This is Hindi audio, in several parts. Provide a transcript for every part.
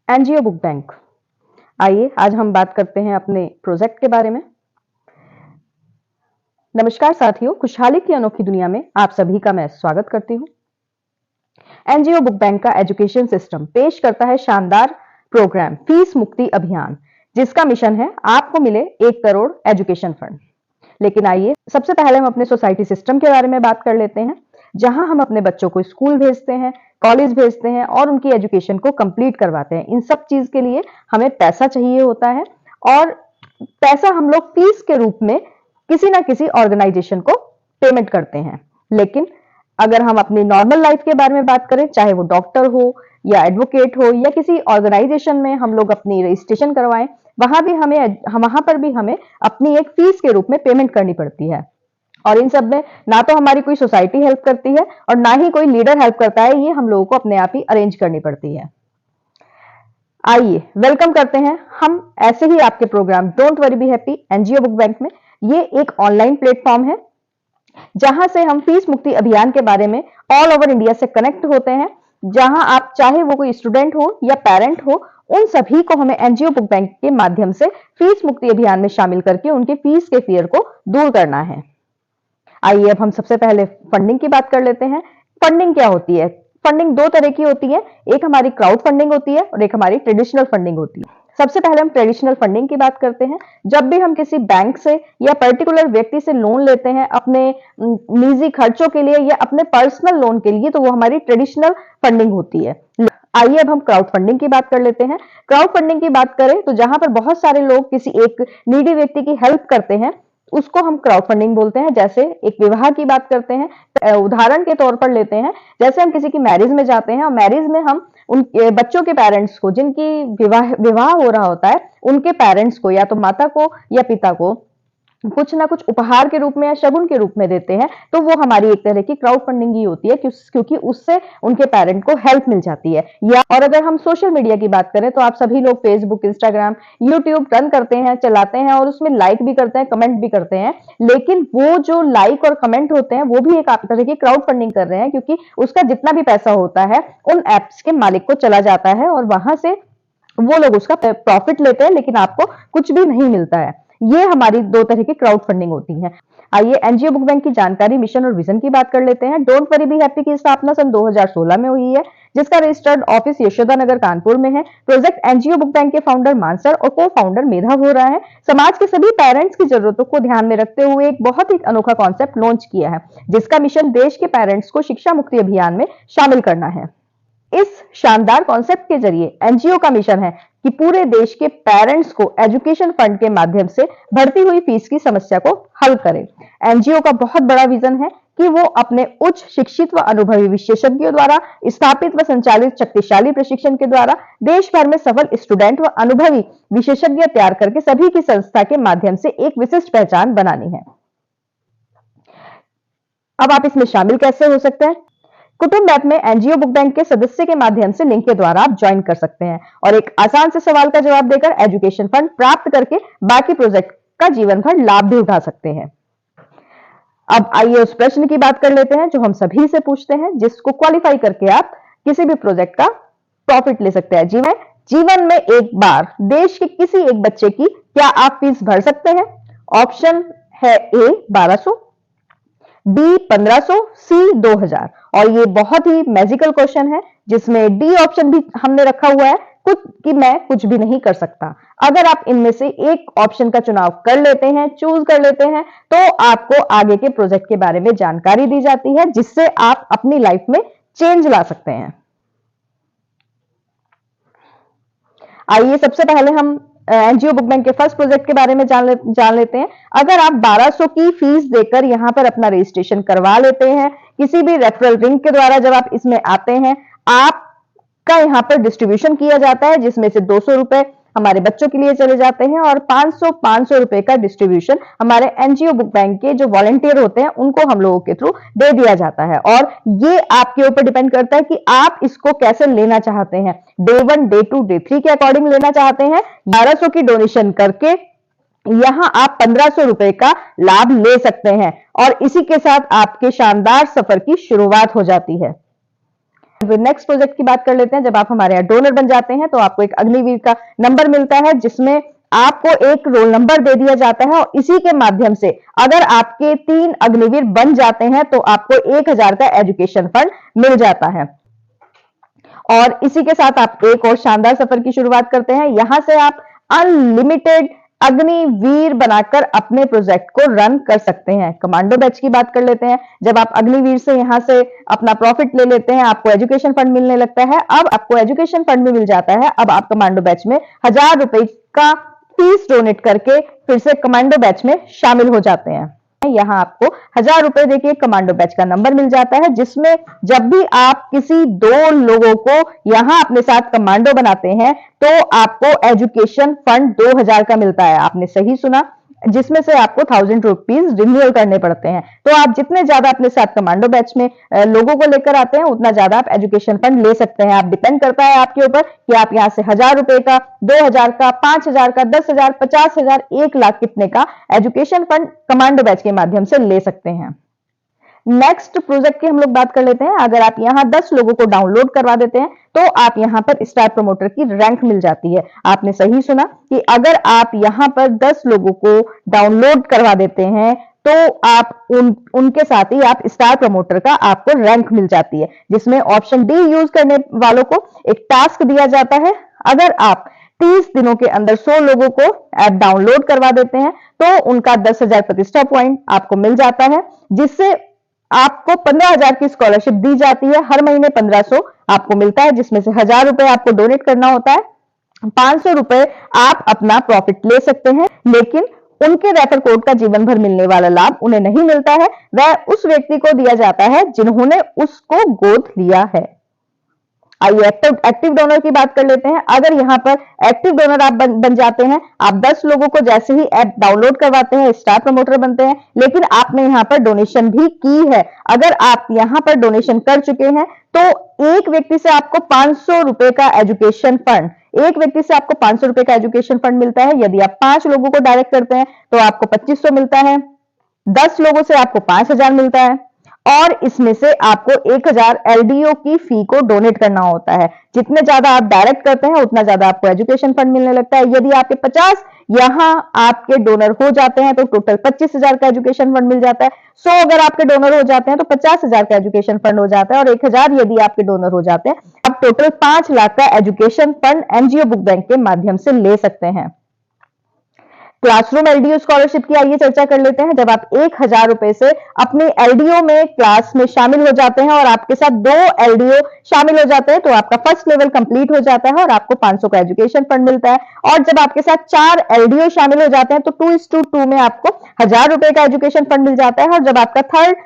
NGO book bank. आइए आज हम बात करते हैं अपने प्रोजेक्ट के बारे में। नमस्कार साथियों, खुशहाली की अनोखी दुनिया में आप सभी का मैं स्वागत करती हूं। एनजीओ बुक बैंक का एजुकेशन सिस्टम पेश करता है शानदार प्रोग्राम फीस मुक्ति अभियान, जिसका मिशन है आपको मिले 1 करोड़ एजुकेशन फंड। लेकिन आइए सबसे पहले हम अपने सोसाइटी सिस्टम के बारे में बात कर लेते हैं, जहां हम अपने बच्चों को स्कूल भेजते हैं, कॉलेज भेजते हैं और उनकी एजुकेशन को कंप्लीट करवाते हैं। इन सब चीज के लिए हमें पैसा चाहिए होता है और पैसा हम लोग फीस के रूप में किसी ना किसी ऑर्गेनाइजेशन को पेमेंट करते हैं। लेकिन अगर हम अपनी नॉर्मल लाइफ के बारे में बात करें, चाहे वो डॉक्टर हो या एडवोकेट हो या किसी ऑर्गेनाइजेशन में हम लोग अपनी रजिस्ट्रेशन करवाएं, वहां पर भी हमें अपनी एक फीस के रूप में पेमेंट करनी पड़ती है। और इन सब में ना तो हमारी कोई सोसाइटी हेल्प करती है और ना ही कोई लीडर हेल्प करता है, ये हम लोगों को अपने आप ही अरेंज करनी पड़ती है। आइए वेलकम करते हैं हम ऐसे ही आपके programme don't worry be happy NGO book bank में। ये एक ऑनलाइन प्लेटफॉर्म है जहां से हम फीस मुक्ति अभियान के बारे में ऑल ओवर इंडिया से कनेक्ट होते हैं, जहां आप चाहे वो कोई स्टूडेंट हो या पेरेंट हो, उन सभी को हमें एनजीओ बुक बैंक के माध्यम से फीस मुक्ति अभियान में शामिल करके उनके फीस के फियर को दूर करना है। आइए अब हम सबसे पहले फंडिंग की बात कर लेते हैं। फंडिंग क्या होती है? फंडिंग 2 तरह की होती है, एक हमारी क्राउड फंडिंग होती है और एक हमारी ट्रेडिशनल फंडिंग होती है। सबसे पहले हम ट्रेडिशनल फंडिंग की बात करते हैं। जब भी हम किसी बैंक से या पर्टिकुलर व्यक्ति से लोन लेते हैं अपने निजी खर्चों के लिए या अपने पर्सनल लोन के लिए, तो वो हमारी ट्रेडिशनल फंडिंग होती है। आइए अब हम क्राउड फंडिंग की बात कर लेते हैं। क्राउड फंडिंग की बात करें तो जहां पर बहुत सारे लोग किसी एक नीडी व्यक्ति की हेल्प करते हैं, उसको हम क्राउड फंडिंग बोलते हैं। जैसे एक विवाह की बात करते हैं, उदाहरण के तौर पर लेते हैं, जैसे हम किसी की मैरिज में जाते हैं और मैरिज में हम उन बच्चों के पेरेंट्स को, जिनकी विवाह हो रहा होता है, उनके पेरेंट्स को या तो माता को या पिता को कुछ ना कुछ उपहार के रूप में या शगुन के रूप में देते हैं, तो वो हमारी एक तरह की क्राउड फंडिंग ही होती है, क्योंकि उससे उनके पेरेंट को हेल्प मिल जाती है। या और अगर हम सोशल मीडिया की बात करें तो आप सभी लोग फेसबुक, इंस्टाग्राम, यूट्यूब रन करते हैं, चलाते हैं और उसमें लाइक भी करते हैं, कमेंट भी करते हैं। लेकिन वो जो लाइक और कमेंट होते हैं वो भी एक तरह की क्राउड फंडिंग कर रहे हैं, क्योंकि उसका जितना भी पैसा होता है उन एप्स के मालिक को चला जाता है और वहां से वो लोग उसका प्रॉफिट लेते हैं, लेकिन आपको कुछ भी नहीं मिलता है। ये हमारी 2 तरह की क्राउड फंडिंग होती है। आइए एनजीओ बुक बैंक की जानकारी, मिशन और विजन की बात कर लेते हैं। डोंट वरी बी हैप्पी की स्थापना सन 2016 में हुई है, जिसका रजिस्टर्ड ऑफिस यशोदा नगर कानपुर में है। प्रोजेक्ट एनजीओ बुक बैंक के फाउंडर मानसर और को फाउंडर मेधाव हो रहा है। समाज के सभी पेरेंट्स की जरूरतों को ध्यान में रखते हुए एक बहुत ही अनोखा कॉन्सेप्ट लॉन्च किया है, जिसका मिशन देश के पेरेंट्स को शिक्षा मुक्ति अभियान में शामिल करना है। इस शानदार कॉन्सेप्ट के जरिए एनजीओ का मिशन है कि पूरे देश के पेरेंट्स को एजुकेशन फंड के माध्यम से बढ़ती हुई फीस की समस्या को हल करें। एनजीओ का बहुत बड़ा विजन है कि वो अपने उच्च शिक्षित व अनुभवी विशेषज्ञों द्वारा स्थापित व संचालित शक्तिशाली प्रशिक्षण के द्वारा देश भर में सफल स्टूडेंट व अनुभवी विशेषज्ञ तैयार करके सभी की संस्था के माध्यम से एक विशिष्ट पहचान बनानी है। अब आप इसमें शामिल कैसे हो सकते हैं? कुटुंब ऐप में एनजीओ बुक बैंक के सदस्य के माध्यम से लिंक के द्वारा आप ज्वाइन कर सकते हैं और एक आसान से सवाल का जवाब देकर एजुकेशन फंड प्राप्त करके बाकी प्रोजेक्ट का जीवन भर लाभ भी उठा सकते हैं। अब आइए उस प्रश्न की बात कर लेते हैं जो हम सभी से पूछते हैं, जिसको क्वालिफाई करके आप किसी भी प्रोजेक्ट का प्रॉफिट ले सकते हैं। जीवन में एक बार देश के किसी एक बच्चे की क्या आप फीस भर सकते हैं? ऑप्शन है ए 1200, बी 1500, सी 2000। और ये बहुत ही मैजिकल क्वेश्चन है जिसमें डी ऑप्शन भी हमने रखा हुआ है कि मैं कुछ भी नहीं कर सकता। अगर आप इनमें से एक ऑप्शन का चुनाव कर लेते हैं, चूज कर लेते हैं, तो आपको आगे के प्रोजेक्ट के बारे में जानकारी दी जाती है, जिससे आप अपनी लाइफ में चेंज ला सकते हैं। आइए सबसे पहले हम एनजीओ बुक बैंक के फर्स्ट प्रोजेक्ट के बारे में जान लेते हैं। अगर आप 1200 की फीस देकर यहां पर अपना रजिस्ट्रेशन करवा लेते हैं, किसी भी रेफरल लिंक के द्वारा जब आप इसमें आते हैं, आपका यहां पर डिस्ट्रीब्यूशन किया जाता है, जिसमें से 200 रुपए हमारे बच्चों के लिए चले जाते हैं और 500 रुपए का डिस्ट्रीब्यूशन हमारे एनजीओ बुक बैंक के जो वॉलंटियर होते हैं उनको हम लोगों के थ्रू दे दिया जाता है। और ये आपके ऊपर डिपेंड करता है कि आप इसको कैसे लेना चाहते हैं। डे 1, डे 2, डे 3 के अकॉर्डिंग लेना चाहते हैं। 1200 की डोनेशन करके यहां आप 1500 रुपए का लाभ ले सकते हैं और इसी के साथ आपके शानदार सफर की शुरुआत हो जाती है। नेक्स्ट प्रोजेक्ट की बात कर लेते हैं। जब आप हमारे यहाँ डोनर बन जाते हैं तो आपको एक अग्निवीर का नंबर मिलता है, जिसमें आपको एक रोल नंबर दे दिया जाता है और इसी के माध्यम से अगर आपके 3 अग्निवीर बन जाते हैं तो आपको 1000 का एजुकेशन फंड मिल जाता है। और इसी के साथ आप एक और शानदार सफर की शुरुआत करते हैं। यहां से आप अनलिमिटेड अग्निवीर बनाकर अपने प्रोजेक्ट को रन कर सकते हैं। कमांडो बैच की बात कर लेते हैं। जब आप अग्निवीर से यहां से अपना प्रॉफिट ले लेते हैं, आपको एजुकेशन फंड मिलने लगता है। अब आपको एजुकेशन फंड भी मिल जाता है। अब आप कमांडो बैच में 1000 रुपए का फीस डोनेट करके फिर से कमांडो बैच में शामिल हो जाते हैं। यहां आपको 1000 रुपए देके कमांडो बैच का नंबर मिल जाता है, जिसमें जब भी आप किसी 2 लोगों को यहां अपने साथ कमांडो बनाते हैं तो आपको एजुकेशन फंड 2000 का मिलता है। आपने सही सुना, जिसमें से आपको 1000 रुपीज रिन्यूअल करने पड़ते हैं। तो आप जितने ज्यादा अपने साथ कमांडो बैच में लोगों को लेकर आते हैं, उतना ज्यादा आप एजुकेशन फंड ले सकते हैं। आप डिपेंड करता है आपके ऊपर कि आप यहां से 1000 रुपए का, 2000 का, 5000 का, 10,000, 50,000, 1,00,000 कितने का एजुकेशन फंड कमांडो बैच के माध्यम से ले सकते हैं। नेक्स्ट प्रोजेक्ट की हम लोग बात कर लेते हैं। अगर आप यहां 10 लोगों को डाउनलोड करवा देते हैं तो आप यहां पर स्टार प्रमोटर की रैंक मिल जाती है। आपने सही सुना कि अगर आप यहां पर 10 लोगों को डाउनलोड करवा देते हैं तो आप उनके साथ ही आप स्टार प्रमोटर का आपको रैंक मिल जाती है, जिसमें ऑप्शन डी यूज करने वालों को एक टास्क दिया जाता है। अगर आप 30 दिनों के अंदर 100 लोगों को ऐप डाउनलोड करवा देते हैं तो उनका 10,000 प्रतिष्ठा पॉइंट आपको मिल जाता है, जिससे आपको 15,000 की स्कॉलरशिप दी जाती है। हर महीने 1500 आपको मिलता है, जिसमें से 1000 रुपए आपको डोनेट करना होता है। 500 रुपए आप अपना प्रॉफिट ले सकते हैं, लेकिन उनके रेफर कोड का जीवन भर मिलने वाला लाभ उन्हें नहीं मिलता है। वह उस व्यक्ति को दिया जाता है जिन्होंने उसको गोद लिया है। आइए एक्टिव डोनर की बात कर लेते हैं। अगर यहां पर एक्टिव डोनर आप बन जाते हैं, आप 10 लोगों को जैसे ही ऐप डाउनलोड करवाते हैं स्टार प्रमोटर बनते हैं, लेकिन आपने यहां पर डोनेशन भी की है। अगर आप यहां पर डोनेशन कर चुके हैं तो एक व्यक्ति से आपको 500 रुपए का एजुकेशन फंड, एक व्यक्ति से आपको 500 रुपए का एजुकेशन फंड मिलता है। यदि आप 5 लोगों को डायरेक्ट करते हैं तो आपको 2500 मिलता है। 10 लोगों से आपको 5000 मिलता है और इसमें से आपको 1000 एलडीओ की फी को डोनेट करना होता है। जितने ज्यादा आप डायरेक्ट करते हैं उतना ज्यादा आपको एजुकेशन फंड मिलने लगता है। यदि आपके 50 यहां आपके डोनर हो जाते हैं तो टोटल 25,000 का एजुकेशन फंड मिल जाता है। 100 अगर आपके डोनर हो जाते हैं तो 50,000 का एजुकेशन फंड हो जाता है और 1000 यदि आपके डोनर हो जाते हैं, आप टोटल 5 लाख का education fund NGO book bank के माध्यम से ले सकते हैं। क्लासरूम एलडीओ स्कॉलरशिप की आइए चर्चा कर लेते हैं। जब आप 1000 रुपए से अपने एलडीओ में क्लास में शामिल हो जाते हैं और आपके साथ 2 एलडीओ शामिल हो जाते हैं तो आपका फर्स्ट लेवल कंप्लीट हो जाता है और आपको 500 का एजुकेशन फंड मिलता है। और जब आपके साथ 4 एलडीओ शामिल हो जाते हैं तो 2:2 में आपको 1000 रुपए का एजुकेशन फंड मिल जाता है। और जब आपका थर्ड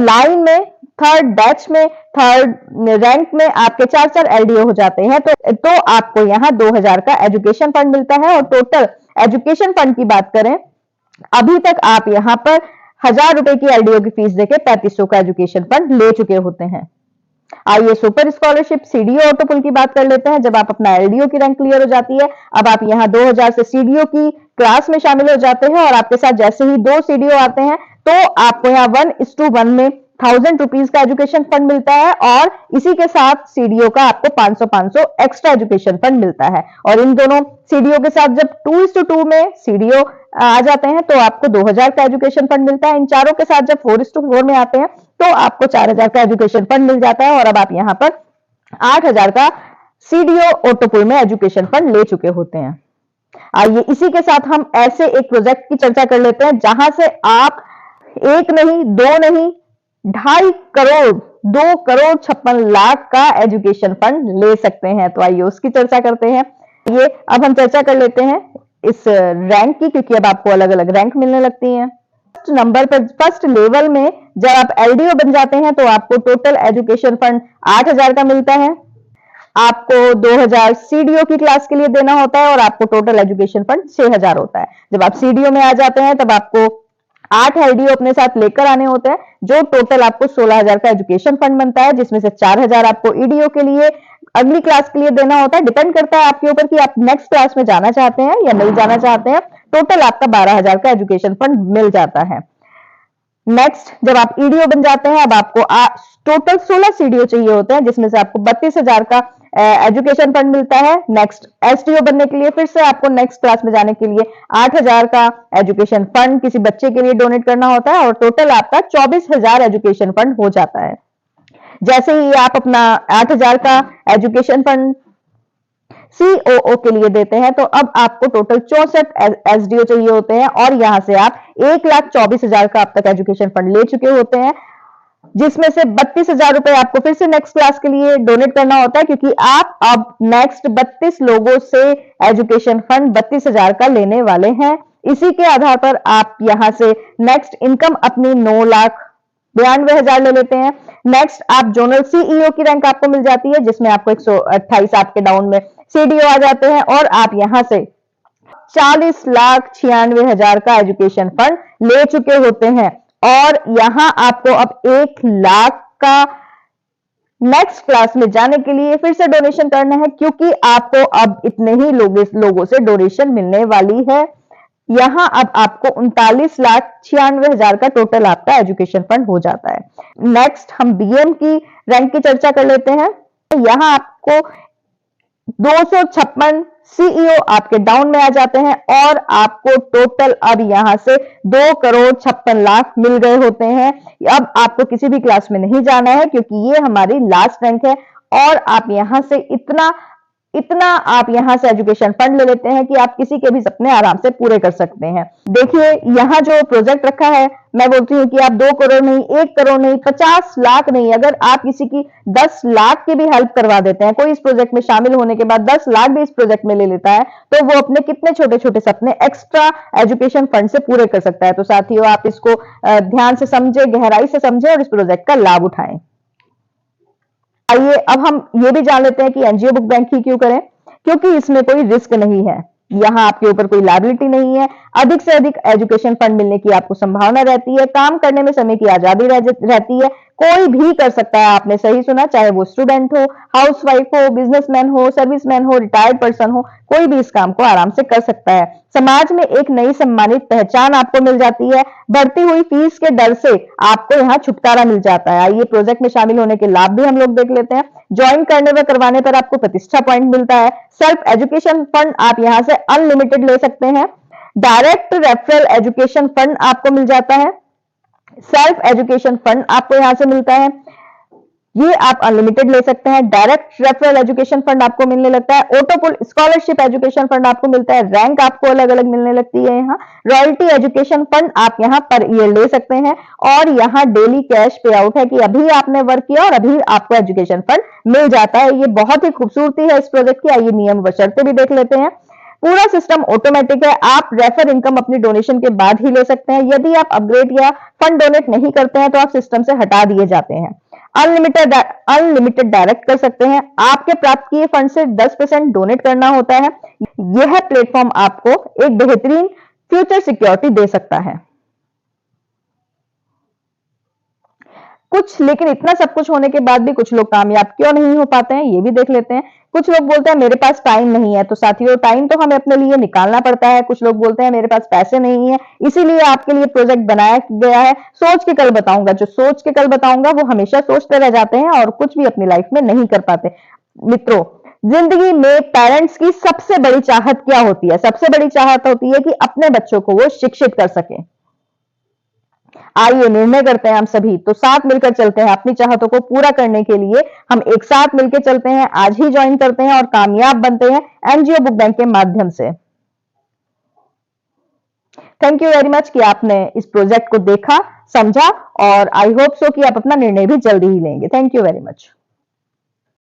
लाइन में, थर्ड बैच में, थर्ड रैंक में आपके 4 एलडीओ हो जाते हैं तो आपको यहां 2000 का एजुकेशन फंड मिलता है। और टोटल एजुकेशन फंड की बात करें, अभी तक आप यहां पर 1000 रुपए की एलडीओ की फीस देके 3500 का एजुकेशन फंड ले चुके होते हैं। आइए सुपर स्कॉलरशिप सीडीओ ऑटोपुल की बात कर लेते हैं। जब आप अपना एलडीओ की रैंक क्लियर हो जाती है, अब आप यहां 2000 से सीडीओ की क्लास में शामिल हो जाते हैं और आपके साथ जैसे ही 2 सीडीओ आते हैं तो आपको यहां 1:1 में 1000 रुपीज का एजुकेशन फंड मिलता है और इसी के साथ सीडीओ का आपको 500 एक्स्ट्रा एजुकेशन फंड मिलता है। और इन दोनों सीडीओ के साथ जब 2:2 में सीडीओ आ जाते हैं तो आपको 2000 का एजुकेशन फंड मिलता है। इन चारों के साथ जब 4:4 में आते हैं तो आपको 4000 का एजुकेशन फंड मिल जाता है और अब आप यहां पर 8000 का सीडीओ ऑटोपुल में एजुकेशन फंड ले चुके होते हैं। आइए इसी के साथ हम ऐसे एक प्रोजेक्ट की चर्चा कर लेते हैं जहां से आप 1 नहीं, 2 नहीं, 2.5 करोड़, 2,56,00,000 का एजुकेशन फंड ले सकते हैं। तो आइए उसकी चर्चा करते हैं। ये अब हम चर्चा कर लेते हैं इस रैंक की, क्योंकि अब आपको अलग अलग रैंक मिलने लगती हैं। फर्स्ट नंबर पर, फर्स्ट लेवल में जब आप एलडीओ बन जाते हैं तो आपको टोटल एजुकेशन फंड 8000 का मिलता है। आपको 2000 सीडीओ की क्लास के लिए देना होता है और आपको टोटल एजुकेशन फंड 6000 होता है। जब आप सीडीओ में आ जाते हैं तब आपको 8 एलडीओ अपने साथ लेकर आने होते हैं, जो टोटल आपको 16,000 का एजुकेशन फंड बनता है, जिसमें से 4000 आपको ईडीओ के लिए अगली क्लास के लिए देना होता है। डिपेंड करता है आपके ऊपर कि आप नेक्स्ट क्लास में जाना चाहते हैं या नहीं जाना चाहते हैं। टोटल आपका 12,000 का एजुकेशन फंड मिल जाता है। नेक्स्ट, जब आप ईडीओ बन जाते हैं, अब आपको टोटल 16 सीडीओ चाहिए होते हैं, जिसमें से आपको 32,000 का एजुकेशन फंड मिलता है। नेक्स्ट, एसडीओ बनने के लिए फिर से आपको नेक्स्ट क्लास में जाने के लिए 8,000 का एजुकेशन फंड किसी बच्चे के लिए डोनेट करना होता है और टोटल आपका 24,000 एजुकेशन फंड हो जाता है। जैसे ही आप अपना 8,000 का एजुकेशन फंड सीओओ के लिए देते हैं, तो अब आपको टोटल 64 एसडीओ चाहिए होते हैं और यहां से आप 1,24,000 का अब तक एजुकेशन फंड ले चुके होते हैं, जिसमें से 32,000 रुपए आपको फिर से नेक्स्ट क्लास के लिए डोनेट करना होता है, क्योंकि आप अब नेक्स्ट 32 लोगों से एजुकेशन फंड 32,000 का लेने वाले हैं। इसी के आधार पर आप यहां से नेक्स्ट इनकम अपनी 9,92,000 ले लेते हैं। नेक्स्ट, आप जोनल सीईओ की रैंक आपको मिल जाती है, जिसमें आपको 128 आपके डाउन में सीडीओ आ जाते हैं और आप यहां से 40,96,000 का एजुकेशन फंड ले चुके होते हैं और यहां आपको अब 1,00,000 का नेक्स्ट क्लास में जाने के लिए फिर से डोनेशन करना है, क्योंकि आपको अब इतने ही लोगों से डोनेशन मिलने वाली है। यहां अब आपको 39,96,000 का टोटल आपका एजुकेशन फंड हो जाता है। नेक्स्ट, हम बीएम की रैंक की चर्चा कर लेते हैं। यहां आपको 256 सीईओ आपके डाउन में आ जाते हैं और आपको टोटल अब यहां से 2,56,00,000 मिल गए होते हैं। अब आपको किसी भी क्लास में नहीं जाना है, क्योंकि ये हमारी लास्ट रैंक है और आप यहां से इतना आप यहां से एजुकेशन फंड ले लेते हैं कि आप किसी के भी सपने आराम से पूरे कर सकते हैं। देखिए, यहां जो प्रोजेक्ट रखा है, मैं बोलती हूँ कि आप 2 करोड़ नहीं, 1 करोड़ नहीं, 50 लाख नहीं, अगर आप किसी की 10 लाख की भी हेल्प करवा देते हैं, कोई इस प्रोजेक्ट में शामिल होने के बाद 10 लाख भी इस प्रोजेक्ट में ले लेता है, तो वो अपने कितने छोटे छोटे सपने एक्स्ट्रा एजुकेशन फंड से पूरे कर सकता है। तो साथियों, आप इसको ध्यान से समझे, गहराई से समझे और इस प्रोजेक्ट का लाभ उठाएं। आइए अब हम ये भी जान लेते हैं कि एनजीओ बुक बैंक ही क्यों करें। क्योंकि इसमें कोई रिस्क नहीं है, यहां आपके ऊपर कोई लायबिलिटी नहीं है, अधिक से अधिक एजुकेशन फंड मिलने की आपको संभावना रहती है, काम करने में समय की आजादी रहती है, कोई भी कर सकता है। आपने सही सुना, चाहे वो स्टूडेंट हो, हाउसवाइफ हो, बिजनेसमैन हो, सर्विसमैन हो, रिटायर्ड पर्सन हो, कोई भी इस काम को आराम से कर सकता है। समाज में एक नई सम्मानित पहचान आपको मिल जाती है, बढ़ती हुई फीस के डर से आपको यहाँ छुटकारा मिल जाता है। आइए प्रोजेक्ट में शामिल होने के लाभ भी हम लोग देख लेते हैं। ज्वाइन करने व करवाने पर आपको प्रतिष्ठा पॉइंट मिलता है। सेल्फ एजुकेशन फंड आप यहाँ से अनलिमिटेड ले सकते हैं। डायरेक्ट रेफरल एजुकेशन फंड आपको मिल जाता है। सेल्फ एजुकेशन फंड आपको यहां से मिलता है, ये आप अनलिमिटेड ले सकते हैं। डायरेक्ट रेफरल एजुकेशन फंड आपको मिलने लगता है। ऑटोपुल स्कॉलरशिप एजुकेशन फंड आपको मिलता है। रैंक आपको अलग अलग मिलने लगती है। यहाँ रॉयल्टी एजुकेशन फंड आप यहाँ पर ईयर ले सकते हैं और यहाँ डेली कैश पे आउट है कि अभी आपने वर्क किया और अभी आपको एजुकेशन फंड मिल जाता है। ये बहुत ही खूबसूरती है इस प्रोजेक्ट की। आइए नियम व शर्तें भी देख लेते हैं। पूरा सिस्टम ऑटोमेटिक है, आप रेफर इनकम अपनी डोनेशन के बाद ही ले सकते हैं। यदि आप अपग्रेड या फंड डोनेट नहीं करते हैं तो आप सिस्टम से हटा दिए जाते हैं। अनलिमिटेड डायरेक्ट कर सकते हैं। आपके प्राप्त किए फंड से 10% डोनेट करना होता है। यह प्लेटफॉर्म आपको एक बेहतरीन फ्यूचर सिक्योरिटी दे सकता है। लेकिन इतना सब कुछ होने के बाद भी कुछ लोग कामयाब क्यों नहीं हो पाते हैं, ये भी देख लेते हैं। कुछ लोग बोलते हैं मेरे पास टाइम नहीं है, तो साथियों टाइम तो हमें अपने लिए निकालना पड़ता है। कुछ लोग बोलते हैं मेरे पास पैसे नहीं है, इसीलिए आपके लिए प्रोजेक्ट बनाया गया है। सोच के कल बताऊंगा, जो सोच के कल बताऊंगा वो हमेशा सोचते रह जाते हैं और कुछ भी अपनी लाइफ में नहीं कर पाते। मित्रों, जिंदगी में पेरेंट्स की सबसे बड़ी चाहत क्या होती है? सबसे बड़ी चाहत होती है कि अपने बच्चों को वो शिक्षित कर सके। आइए निर्णय करते हैं हम सभी, तो साथ मिलकर चलते हैं अपनी चाहतों को पूरा करने के लिए। हम एक साथ मिलकर चलते हैं, आज ही ज्वाइन करते हैं और कामयाब बनते हैं एनजीओ बुक बैंक के माध्यम से। थैंक यू वेरी मच कि आपने इस प्रोजेक्ट को देखा, समझा और आई होप सो कि आप अपना निर्णय भी जल्दी ही लेंगे। Thank you very much.